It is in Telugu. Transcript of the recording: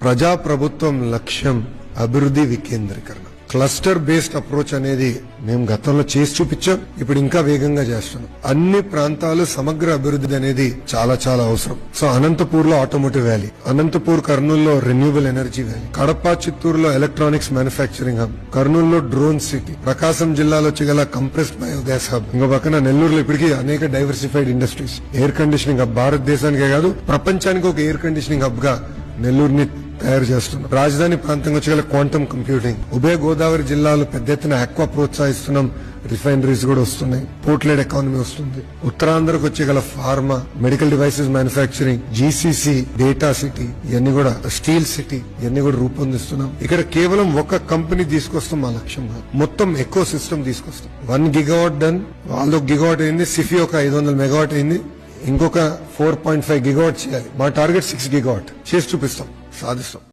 ప్రజాప్రభుత్వం లక్ష్యం అభివృద్ధి వికేంద్రీకరణ. క్లస్టర్ బేస్డ్ అప్రోచ్ అనేది మేము గతంలో చేసి చూపించాం, ఇప్పుడు ఇంకా వేగంగా చేస్తున్నాం. అన్ని ప్రాంతాలు సమగ్ర అభివృద్ధి అనేది చాలా చాలా అవసరం. సో అనంతపూర్ లో ఆటోమోటివ్ వ్యాలీ, అనంతపూర్ కర్నూలులో రెన్యూబుల్ ఎనర్జీ వ్యాలీ, కడప చిత్తూరులో ఎలక్ట్రానిక్స్ మ్యానుఫ్యాక్చరింగ్ హబ్, కర్నూలులో డ్రోన్ సిటీ, ప్రకాశం జిల్లాలో వచ్చేగల కంప్రెస్డ్ బయోగ్యాస్ హబ్, ఇంకో పక్కన నెల్లూరులో ఇప్పటికీ అనేక diversified industries. Air conditioning hub, భారతదేశానికే కాదు ప్రపంచానికి ఒక ఎయిర్ కండిషనింగ్ హబ్ గా నెల్లూరుని తయారు చేస్తున్నాం. రాజధాని ప్రాంతంగా వచ్చేగల క్వాంటమ్ కంప్యూటింగ్, ఉభయ గోదావరి జిల్లాలో పెద్ద ఎత్తున ఆక్వా ప్రోత్సహిస్తున్నాం. రిఫైనరీస్ కూడా వస్తున్నాయి, పోర్ట్ లెడ్ ఎకానమీ వస్తుంది. ఉత్తరాంధ్రకు వచ్చేగల pharma, medical devices manufacturing, GCC, data city, ఇవన్నీ కూడా స్టీల్ సిటీ, ఇవన్నీ కూడా రూపొందిస్తున్నాం. ఇక్కడ కేవలం ఒక కంపెనీ తీసుకొస్తాం మా లక్ష్యం కాదు, మొత్తం ఎకో సిస్టమ్ తీసుకొస్తాం. 1 గిగావాట్ డన్, వాళ్ళొక గిగావాట్ అయింది, సిఫీ ఒక 500 మెగావాట్ అయింది, ఇంకొక 4.5 గిగావాట్ చేయాలి. మా టార్గెట్ 6 గిగావాట్ చేసి చూపిస్తాం, సాధిస్తాం.